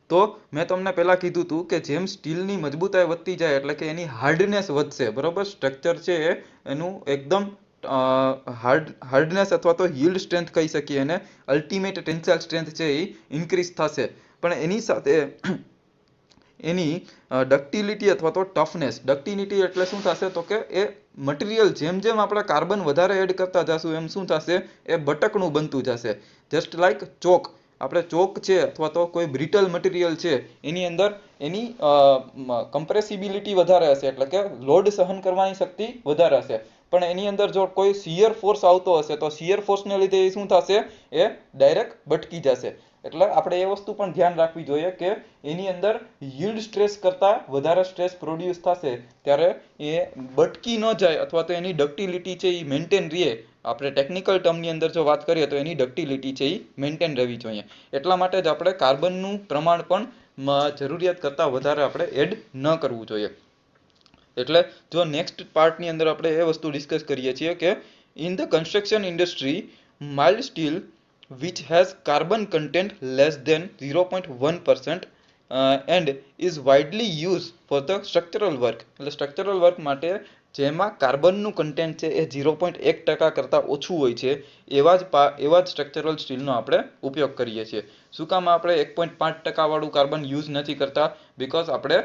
તો મેં તમને પહેલા કીધું હતું કે જેમ સ્ટીલની મજબૂતાઈ વધતી જાય એટલે કે એની હાર્ડનેસ વધશે, બરોબર. સ્ટ્રક્ચર છે એનું એકદમ હાર્ડનેસ અથવા તો યીલ્ડ સ્ટ્રેન્થ કહી શકીએ, અને અલ્ટિમેટ ટેન્સાઇલ સ્ટ્રેન્થ છે એ ઇન્ક્રીઝ થશે. પણ એની સાથે એની ડક્ટિલિટી અથવા તો ટફનેસ, ડક્ટિલિટી એટલે શું થશે, તો કે એ મટીરિયલ જેમ જેમ આપણે કાર્બન વધારે એડ કરતા જશું એમ શું થશે, એ બટકણું બનતું જશે. જસ્ટ લાઈક ચોક. આપણે ચોક છે અથવા તો કોઈ બ્રિટલ મટીરિયલ છે એની અંદર એની કમ્પ્રેસિબિલિટી વધારે હશે, એટલે કે લોડ સહન કરવાની શક્તિ વધારે હશે. પણ એની અંદર જો કોઈ શિયર ફોર્સ આવતો હશે તો શિયર ફોર્સને લીધે એ શું થશે, એ ડાયરેક્ટ બટકી જશે. એટલે આપણે એ વસ્તુ પણ ધ્યાન રાખવી જોઈએ કે એની અંદર યીલ્ડ સ્ટ્રેસ કરતા વધારે સ્ટ્રેસ પ્રોડ્યુસ થશે ત્યારે એ બટકી ન જાય અથવા તો એની ડક્ટિલિટી છે એ મેન્ટેન રહે. આપણે ટેકનિકલ ટર્મની અંદર જો વાત કરીએ તો એની ડક્ટિલિટી છે એ મેન્ટેન રહેવી જોઈએ. એટલા માટે જ આપણે કાર્બનનું પ્રમાણ પણ જરૂરિયાત કરતાં વધારે આપણે એડ ન કરવું જોઈએ. એટલે જો નેક્સ્ટ પાર્ટની અંદર આપણે એ વસ્તુ ડિસ્કસ કરીએ છીએ કે in the construction industry, mild steel which has carbon content less than 0.1% and is widely used for the structural work. એટલે સ્ટ્રક્ચરલ વર્ક માટે જેમાં કાર્બનનું કન્ટેન્ટ છે એ 0.1% કરતાં ઓછું હોય છે એવા જ સ્ટ્રક્ચરલ સ્ટીલનો આપણે ઉપયોગ કરીએ છીએ. શું કામ આપણે 1.5% વાળું કાર્બન યુઝ નથી કરતા? બીકોઝ આપણે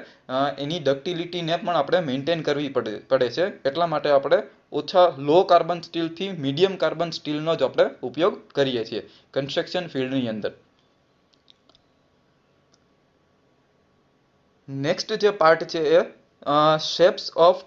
એની ડક્ટિલિટીને પણ આપણે મેન્ટેન કરવી પડે છે. એટલા માટે આપણે ઓછા લો કાર્બન સ્ટીલથી મીડિયમ કાર્બન સ્ટીલનો જ આપણે ઉપયોગ કરીએ છીએ કન્સ્ટ્રક્શન ફિલ્ડની અંદર. નેક્સ્ટ જે પાર્ટ છે એ શેપ્સ ઓફ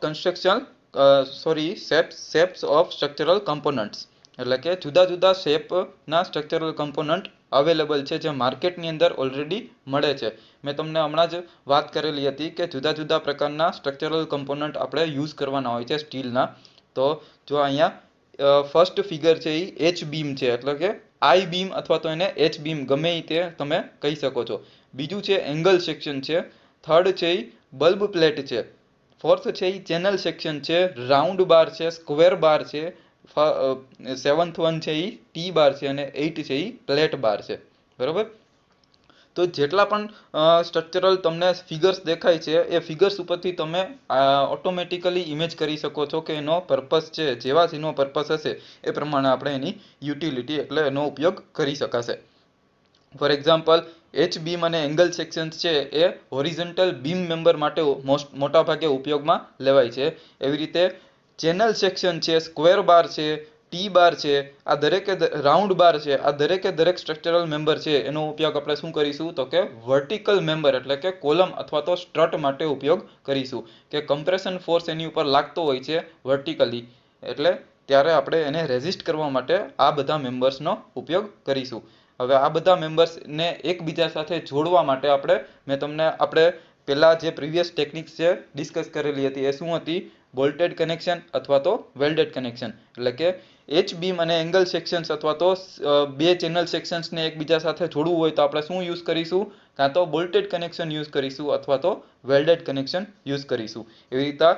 સ્ટ્રક્ચરલ કમ્પોનન્ટ્સ. એટલે કે જુદા જુદા શેપના સ્ટ્રક્ચરલ કમ્પોનન્ટ અવેલેબલ છે જે માર્કેટની અંદર ઓલરેડી મળે છે. મેં તમને હમણાં જ વાત કરેલી હતી કે જુદા જુદા પ્રકારના સ્ટ્રક્ચરલ કમ્પોનન્ટ આપણે યુઝ કરવાના હોય છે સ્ટીલના. તો જો અહીંયા ફર્સ્ટ ફિગર છે એ એચ બીમ છે, એટલે કે આઈ બીમ અથવા તો એને એચ બીમ ગમે તે તમે કહી શકો છો. બીજું છે એંગલ સેક્શન છે. થર્ડ છે એ બલ્બ પ્લેટ છે. ફોર્થ છે એ ચેનલ સેક્શન છે, રાઉન્ડ બાર છે, સ્ક્વેર બાર છે. 7th વન છે એ ટી બાર છે અને 8 છે એ પ્લેટ બાર છે, બરોબર. તો જેટલા પણ સ્ટ્રક્ચરલ તમને ફિગર્સ દેખાય છે એ ફિગર્સ ઉપરથી તમે ઓટોમેટિકલી ઇમેજ કરી શકો છો કે એનો પર્પસ છે, જેવા એનો પર્પસ હશે એ પ્રમાણે આપણે એની યુટિલિટી એટલે એનો ઉપયોગ કરી શકાશે. ફોર એક્ઝામ્પલ, એચ બીમ અને એંગલ સેક્શન છે એ હોરિઝોન્ટલ બીમ મેમ્બર માટે મોટા ભાગે ઉપયોગમાં લેવાય છે. એવી રીતે ચેનલ સેક્શન છે, સ્ક્વેર બાર છે, ટી બાર છે, આ દરેકે રાઉન્ડ બાર છે, આ દરેકે દરેક સ્ટ્રક્ચરલ મેમ્બર છે એનો ઉપયોગ આપણે શું કરીશું તો કે વર્ટિકલ મેમ્બર એટલે કે કોલમ અથવા તો સ્ટ્રટ માટે ઉપયોગ કરીશું. કે કમ્પ્રેશન ફોર્સ એની ઉપર લાગતો હોય છે વર્ટિકલી, એટલે ત્યારે આપણે એને રેઝિસ્ટ કરવા માટે આ બધા મેમ્બર્સનો ઉપયોગ કરીશું. હવે આ બધા મેમ્બર્સને એકબીજા સાથે જોડવા માટે મેં તમને પેલા જે પ્રીવિયસ ટેકનિક્સ છે ડિસ્કસ કરેલી હતી એ શું હતી? બોલ્ટેડ કનેક્શન અથવા તો વેલ્ડેડ કનેક્શન. એટલે કે એચ બીમ અને એંગલ સેક્શન્સ અથવા તો બે ચેનલ સેક્શન્સને એકબીજા સાથે જોડવું હોય તો આપણે શું યુઝ કરીશું? કાં તો બોલ્ટેડ કનેક્શન યુઝ કરીશું અથવા તો વેલ્ડેડ કનેક્શન યુઝ કરીશું. એવી રીતે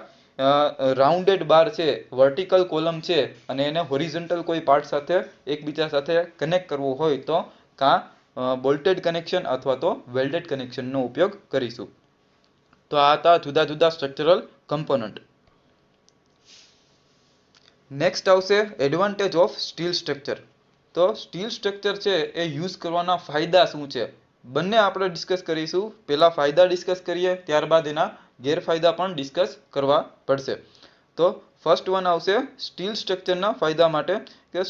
રાઉન્ડેડ બાર છે, વર્ટિકલ કોલમ છે અને એને હોરિઝોન્ટલ કોઈ પાર્ટ સાથે એકબીજા સાથે કનેક્ટ કરવું હોય તો કાં બોલ્ટેડ કનેક્શન અથવા તો વેલ્ડેડ કનેક્શનનો ઉપયોગ કરીશું. તો આ હતા જુદા જુદા સ્ટ્રક્ચરલ કમ્પોનન્ટ. નેક્સ્ટ આવશે એડવાન્ટેજ ઓફ સ્ટીલ સ્ટ્રક્ચર. તો સ્ટીલ સ્ટ્રક્ચર છે એ યુઝ કરવાના ફાયદા શું છે બંને આપણે ડિસ્કસ કરીશું. પહેલા ફાયદા ડિસ્કસ કરીએ, ત્યારબાદ એના ગેરફાયદા પણ ડિસ્કસ કરવા પડશે. તો ફર્સ્ટ વન આવશે સ્ટીલ સ્ટ્રક્ચરના ફાયદા માટે કે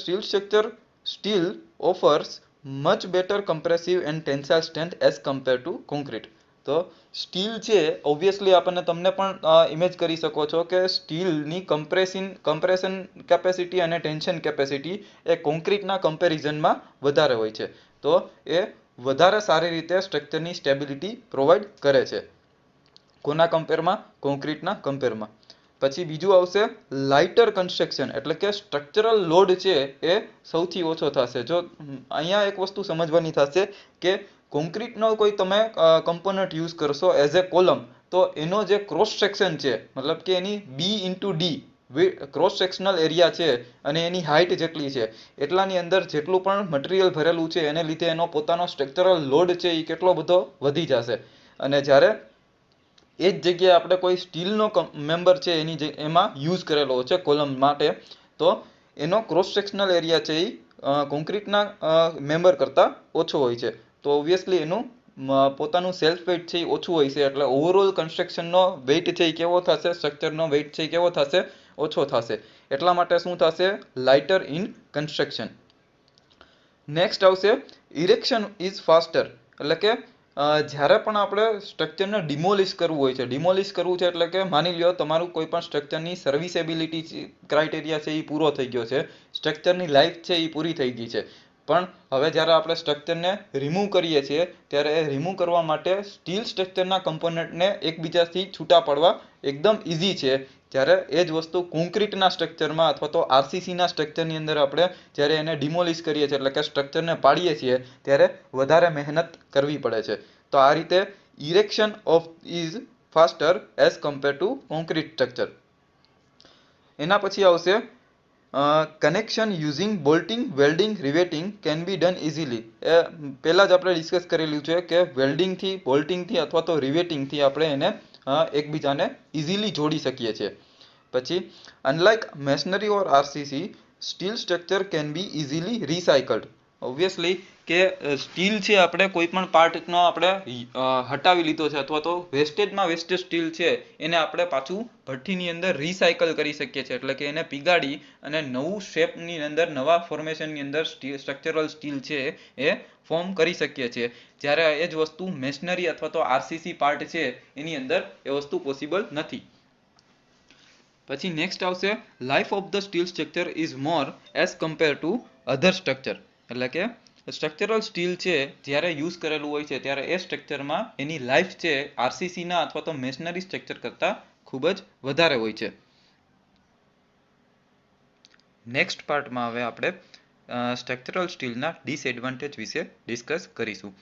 steel offers much better compressive and tensile strength as compare to concrete. તો સ્ટીલ છે ઓબ્વિયસલી તમને પણ ઇમેજ કરી શકો છો કે સ્ટીલની કમ્પ્રેશન કેપેસિટી અને ટેન્શન કેપેસિટી એ કોન્ક્રીટના કમ્પેરિઝનમાં વધારે હોય છે. તો એ વધારે સારી રીતે સ્ટ્રક્ચરની સ્ટેબિલિટી પ્રોવાઈડ કરે છે. કોના કમ્પેરમાં? કોન્ક્રીટના કમ્પેરમાં. પછી બીજું આવશે લાઇટર કન્સ્ટ્રક્શન, એટલે કે સ્ટ્રક્ચરલ લોડ છે એ સૌથી ઓછો થશે. જો અહીંયા એક વસ્તુ સમજવાની થશે કે કોન્ક્રીટનો કોઈ તમે કમ્પોનન્ટ યુઝ કરશો એઝ એ કોલમ, તો એનો જે ક્રોસ સેક્શન છે, મતલબ કે એની B/D ક્રોસ સેક્શનલ એરિયા છે અને એની હાઇટ જેટલી છે એટલાની અંદર જેટલું પણ મટીરિયલ ભરેલું છે એને લીધે એનો પોતાનો સ્ટ્રક્ચરલ લોડ છે એ કેટલો બધો વધી જશે. અને જ્યારે એ જ જગ્યાએ આપણે કોઈ સ્ટીલનો મેમ્બર છે એમાં યુઝ કરેલો છે કોલમ માટે, તો એનો ક્રોસ સેક્શનલ એરિયા છે એ કોન્ક્રીટના મેમ્બર કરતાં ઓછો હોય છે. તો ઓબ્વિયસલી એનું પોતાનું સેલ્ફ વેઇટ છે એ ઓછું હોય છે, એટલે ઓવરઓલ કન્સ્ટ્રક્શનનો વેઇટ છે એ કેવો થશે? સ્ટ્રક્ચરનો વેઇટ છે એ કેવો થશે? ઓછો થશે. એટલા માટે શું થશે? Lighter in construction. નેક્સ્ટ આવશે ઇરેક્શન ઇઝ ફાસ્ટર. એટલે કે જ્યારે પણ આપણે સ્ટ્રક્ચરને ડિમોલિશ કરવું હોય છે, ડિમોલિશ કરવું છે એટલે કે માની લ્યો તમારું કોઈ પણ સ્ટ્રક્ચરની સર્વિસેબિલિટી ક્રાઇટેરિયા છે એ પૂરો થઈ ગયો છે, સ્ટ્રક્ચરની લાઈફ છે એ પૂરી થઈ ગઈ છે, પણ હવે જ્યારે આપણે સ્ટ્રક્ચરને રિમૂવ કરીએ છીએ ત્યારે એ રિમૂવ કરવા માટે સ્ટીલ સ્ટ્રક્ચરના કમ્પોનન્ટને એકબીજાથી છૂટા પડવા એકદમ ઇઝી છે. જ્યારે એ જ વસ્તુ કોન્ક્રીટના સ્ટ્રક્ચરમાં અથવા તો આરસીસીના સ્ટ્રક્ચરની અંદર આપણે જ્યારે એને ડિમોલિશ કરીએ છીએ એટલે કે સ્ટ્રક્ચરને પાડીએ છીએ ત્યારે વધારે મહેનત કરવી પડે છે. તો આ રીતે erection of is faster as compare to concrete structure. એના પછી આવશે connection using bolting, welding, riveting can be done easily. એ પહેલાં જ આપણે ડિસ્કસ કરેલું છે કે વેલ્ડિંગથી, બોલ્ટિંગથી અથવા તો રિવેટિંગથી આપણે એને એકબીજાને ઇઝીલી જોડી શકીએ છીએ. પછી unlike masonry or RCC, steel structure can be easily recycled. Obviously કે સ્ટીલ છે આપણે કોઈ પણ પાર્ટનો આપણે હટાવી લીધો છે અથવા તો વેસ્ટેજમાં વેસ્ટેજ સ્ટીલ છે એને આપણે પાછું ભઠ્ઠીની અંદર રિસાયકલ કરી શકીએ છીએ. એટલે કે એને પીગાડી અને નવું શેપની અંદર, નવા ફોર્મેશનની અંદર સ્ટ્રક્ચરલ સ્ટીલ છે એ ફોર્મ કરી શકીએ છીએ. જ્યારે એ જ વસ્તુ મેશનરી અથવા તો આરસીસી પાર્ટ છે એની અંદર એ વસ્તુ પોસિબલ નથી. પછી નેક્સ્ટ આવશે life of the steel structure is more as compare to other structure. એટલે કે સ્ટ્રક્ચરલ સ્ટીલ છે જ્યારે યુઝ કરેલું હોય છે ત્યારે એ સ્ટ્રક્ચરમાં એની લાઈફ છે આરસીસીના અથવા તો મેશનરી સ્ટ્રક્ચર કરતાં ખૂબ જ વધારે હોય છે. નેક્સ્ટ પાર્ટમાં હવે આપણે સ્ટ્રક્ચરલ સ્ટીલના ડિસએડવાન્ટેજ વિશે ડિસ્કસ કરીશું.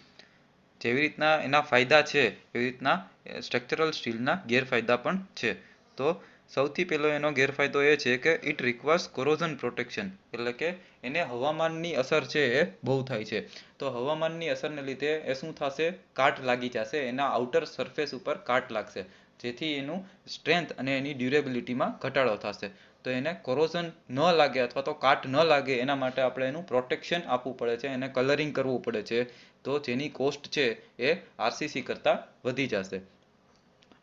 જેવી રીતના એના ફાયદા છે એવી રીતના સ્ટ્રક્ચરલ સ્ટીલના ગેરફાયદા પણ છે. તો સૌથી પહેલો એનો ગેરફાયદો એ છે કે ઇટ રિક્વાયર્સ કોરોઝન પ્રોટેક્શન. એટલે કે એને હવામાનની અસર છે એ બહુ થાય છે. તો હવામાનની અસરને લીધે એ શું થશે? કાટ લાગી જશે, એના આઉટર સરફેસ ઉપર કાટ લાગશે, જેથી એનું સ્ટ્રેન્થ અને એની ડ્યુરેબિલિટીમાં ઘટાડો થશે. તો એને કોરોઝન ન લાગે અથવા તો કાટ ન લાગે એના માટે આપણે એનું પ્રોટેક્શન આપવું પડે છે, એને કલરિંગ કરવું પડે છે. તો જેની કોસ્ટ છે એ આરસીસી કરતાં વધી જશે.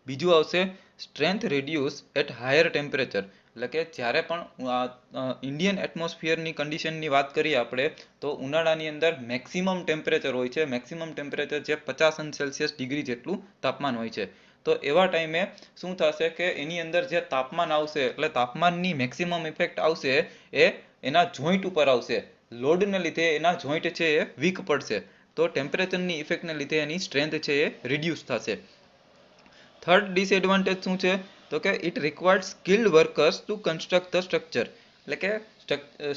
બીજું આવશે strength reduce at higher temperature. એટલે કે જ્યારે પણ ઇન્ડિયન એટમોસ્ફિયરની કન્ડિશનની વાત કરીએ આપણે તો ઉનાળાની અંદર મેક્સિમમ ટેમ્પરેચર હોય છે, મેક્સિમમ ટેમ્પરેચર જે 50 ડિગ્રી જેટલું તાપમાન હોય છે. તો એવા ટાઈમે શું થશે કે એની અંદર જે તાપમાન આવશે એટલે તાપમાનની મેક્સિમમ ઇફેક્ટ આવશે એ એના જોઈન્ટ ઉપર આવશે. લોડને લીધે એના જોઈન્ટ છે એ વીક પડશે, તો ટેમ્પરેચરની ઇફેક્ટને લીધે એની સ્ટ્રેન્થ છે એ રિડ્યુસ થશે. થર્ડ ડિસએડવાન્ટેજ શું છે તો કે it required skilled workers to construct the structure. એટલે કે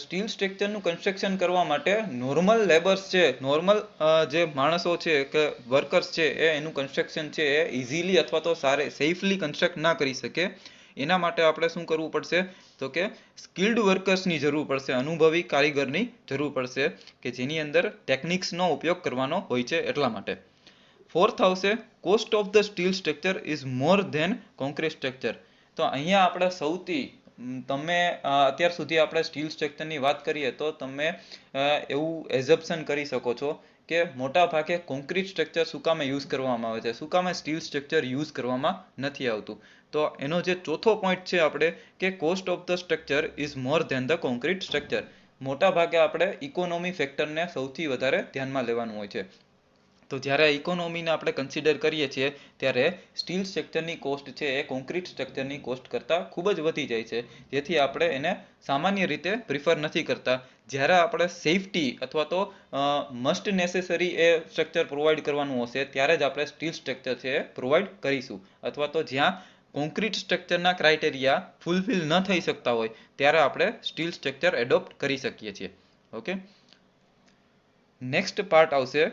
સ્ટીલ સ્ટ્રક્ચરનું કન્સ્ટ્રક્શન કરવા માટે નોર્મલ લેબર્સ છે, નોર્મલ જે માણસો છે કે વર્કર્સ છે એ એનું કન્સ્ટ્રક્શન છે એ ઇઝીલી અથવા તો સેફલી કન્સ્ટ્રક્ટ ના કરી શકે. એના માટે આપણે શું કરવું પડશે તો કે સ્કિલ્ડ વર્કર્સની જરૂર પડશે, અનુભવી કારીગરની જરૂર પડશે કે જેની અંદર ટેકનિક્સનો ઉપયોગ કરવાનો હોય છે એટલા માટે. ફોર્થ આવશે cost of the steel structure is more than concrete structure. તો અહીંયા આપણે સૌથી તમે અત્યાર સુધી આપણે સ્ટીલ સ્ટ્રક્ચરની વાત કરીએ તો તમે એવું એઝમ્પશન કરી શકો છો કે મોટા ભાગે કોન્ક્રીટ સ્ટ્રક્ચર શું કામે યુઝ કરવામાં આવે છે, શું કામે સ્ટીલ સ્ટ્રક્ચર યુઝ કરવામાં નથી આવતું. તો એનો જે ચોથો પોઈન્ટ છે આપણે કે cost of the structure is more than the concrete structure. મોટા ભાગે આપણે ઇકોનોમી ફેક્ટરને સૌથી વધારે ધ્યાનમાં લેવાનું હોય છે. તો જ્યારે ઇકોનોમીને આપણે કન્સિડર કરીએ છીએ ત્યારે સ્ટીલ સ્ટ્રક્ચરની કોસ્ટ છે એ કોન્ક્રીટ સ્ટ્રક્ચરની કોસ્ટ કરતાં ખૂબ જ વધી જાય છે, જેથી આપણે એને સામાન્ય રીતે પ્રિફર નથી કરતા. જ્યારે આપણે સેફટી અથવા તો મસ્ટ નેસેસરી એ સ્ટ્રક્ચર પ્રોવાઈડ કરવાનું હશે ત્યારે જ આપણે સ્ટીલ સ્ટ્રક્ચર છે એ પ્રોવાઈડ કરીશું, અથવા તો જ્યાં કોન્ક્રીટ સ્ટ્રક્ચરના ક્રાઇટેરિયા ફૂલફિલ ન થઈ શકતા હોય ત્યારે આપણે સ્ટીલ સ્ટ્રક્ચર એડોપ્ટ કરી શકીએ છીએ. ઓકે, નેક્સ્ટ પાર્ટ આવશે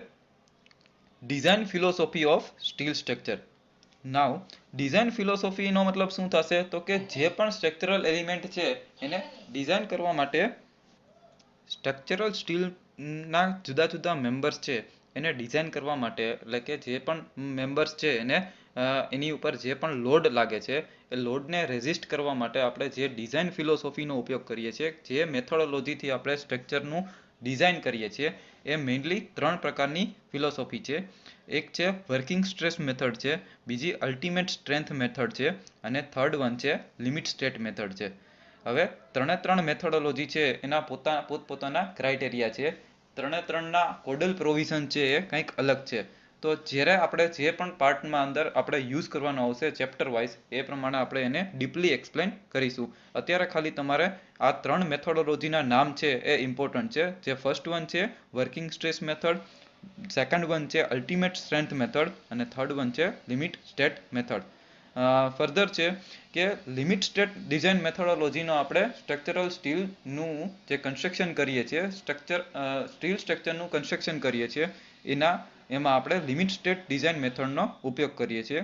design philosophy of steel structure. Now design ફિલોસોફીનો મતલબ શું થશે તો કે જે પણ સ્ટ્રક્ચરલ એલિમેન્ટ છે એને ડિઝાઇન કરવા માટે સ્ટ્રક્ચરલ સ્ટીલના જુદા જુદા મેમ્બર્સ છે એને ડિઝાઇન કરવા માટે, એટલે કે જે પણ મેમ્બર્સ છે એને એની ઉપર જે પણ લોડ લાગે છે એ લોડને રેઝિસ્ટ કરવા માટે આપણે જે ડિઝાઇન ફિલોસોફીનો ઉપયોગ કરીએ છીએ, જે મેથોડોલોજીથી આપણે સ્ટ્રક્ચરનું ડિઝાઇન કરીએ છીએ, એ મેઇનલી 3 પ્રકારની ફિલોસોફી છે. એક છે વર્કિંગ સ્ટ્રેસ મેથડ છે, બીજી અલ્ટિમેટ સ્ટ્રેન્થ મેથડ છે અને થર્ડ વન છે લિમિટ સ્ટેટ મેથડ છે. હવે 3 મેથોડોલોજી છે એના પોતપોતાના ક્રાઇટેરિયા છે, 3ના કોડલ પ્રોવિઝન છે એ કંઈક અલગ છે. તો જ્યારે આપણે જે પણ પાર્ટમાં અંદર આપણે યુઝ કરવાનો આવશે ચેપ્ટર વાઇઝ એ પ્રમાણે આપણે એને ડીપલી એક્સપ્લેન કરીશું. અત્યારે ખાલી તમારે આ 3 મેથોડોલોજીના નામ છે એ ઇમ્પોર્ટન્ટ છે. જે ફર્સ્ટ વન છે working stress method, second one છે અલ્ટિમેટ સ્ટ્રેન્થ મેથડ અને થર્ડ વન છે લિમિટ સ્ટેટ મેથડ. ફર્ધર છે કે લિમિટ સ્ટેટ ડિઝાઇન મેથોડોલોજીનો આપણે સ્ટ્રક્ચરલ સ્ટીલનું જે કન્સ્ટ્રક્શન કરીએ છીએ, સ્ટીલ સ્ટ્રક્ચરનું કન્સ્ટ્રક્શન કરીએ છીએ એમાં આપણે લિમિટ સ્ટેટ ડિઝાઇન મેથડનો ઉપયોગ કરીએ છીએ.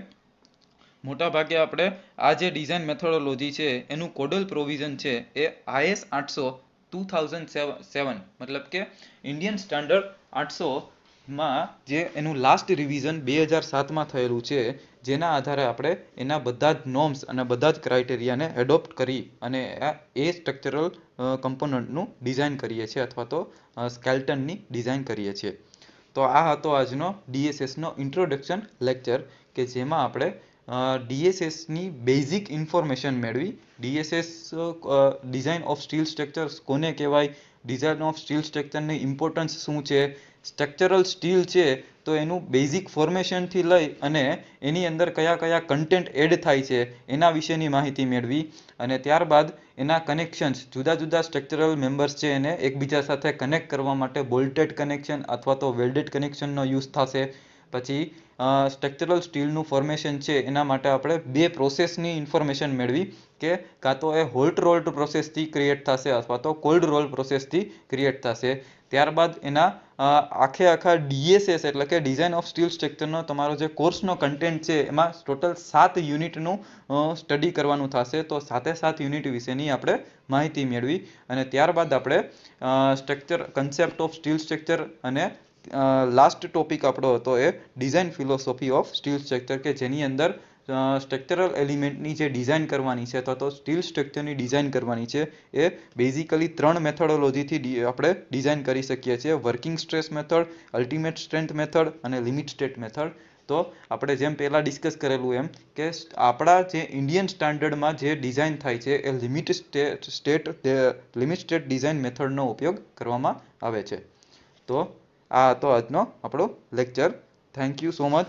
મોટા ભાગે આપણે આ જે ડિઝાઇન મેથોડોલોજી છે એનું કોડલ પ્રોવિઝન છે એ IS 800/2007 મતલબ કે ઇન્ડિયન સ્ટાન્ડર્ડ 800માં જે એનું લાસ્ટ રિવિઝન 2007માં થયેલું છે, જેના આધારે આપણે એના બધા જ નોર્મ્સ અને બધા જ ક્રાઇટેરિયાને એડોપ્ટ કરી અને એ સ્ટ્રક્ચરલ કમ્પોનન્ટનું ડિઝાઇન કરીએ છીએ અથવા તો સ્કેલ્ટનની ડિઝાઇન કરીએ છીએ. તો આ હતો આજનો DSSનો ઇન્ટ્રોડક્શન લેક્ચર કે જેમાં આપણે DSSની બેઝિક ઇન્ફોર્મેશન મેળવી. DSS design of steel structures કોને કહેવાય, ડિઝાઇન ઓફ સ્ટીલ સ્ટ્રક્ચરની ઇમ્પોર્ટન્સ શું છે, સ્ટ્રક્ચરલ સ્ટીલ છે તો એનું બેઝિક ફોર્મેશનથી લઈ અને એની અંદર કયા કયા કન્ટેન્ટ એડ થાય છે એના વિશેની માહિતી મેળવી. અને ત્યારબાદ એના કનેક્શન્સ, જુદા જુદા સ્ટ્રક્ચરલ મેમ્બર્સ છે એને એકબીજા સાથે કનેક્ટ કરવા માટે બોલ્ટેડ કનેક્શન અથવા તો વેલ્ડેડ કનેક્શનનો યુઝ થશે. પછી સ્ટ્રક્ચરલ સ્ટીલનું ફોર્મેશન છે એના માટે આપણે 2 પ્રોસેસની ઇન્ફોર્મેશન મેળવી કે કાં તો એ હોટ રોલ્ડ પ્રોસેસથી ક્રિએટ થશે અથવા તો કોલ્ડ રોલ પ્રોસેસથી ક્રિએટ થશે. ત્યારબાદ એના આખા DSS એટલે કે ડિઝાઇન ઓફ સ્ટીલ સ્ટ્રક્ચરનો તમારો જે કોર્સનો કન્ટેન્ટ છે એમાં ટોટલ 7 યુનિટનું સ્ટડી કરવાનું થશે. તો 7 યુનિટ વિશેની આપણે માહિતી મેળવી અને ત્યારબાદ આપણે structure concept of steel structure અને લાસ્ટ ટોપિક આપણો હતો એ design philosophy of steel structure કે જેની અંદર સ્ટ્રક્ચરલ એલિમેન્ટની જે ડિઝાઇન કરવાની છે અથવા તો સ્ટીલ સ્ટ્રક્ચરની ડિઝાઇન કરવાની છે એ બેઝિકલી 3 મેથોડોલોજીથી આપણે ડિઝાઇન કરી શકીએ છીએ, working stress method, ultimate strength method અને લિમિટ સ્ટેટ મેથડ. તો આપણે જેમ પહેલાં ડિસ્કસ કરેલું એમ કે આપણા જે ઇન્ડિયન સ્ટાન્ડર્ડમાં જે ડિઝાઇન થાય છે એ લિમિટ સ્ટેટ ડિઝાઇન મેથડનો ઉપયોગ કરવામાં આવે છે. તો આ હતો આજનો આપણો lecture. Thank you so much.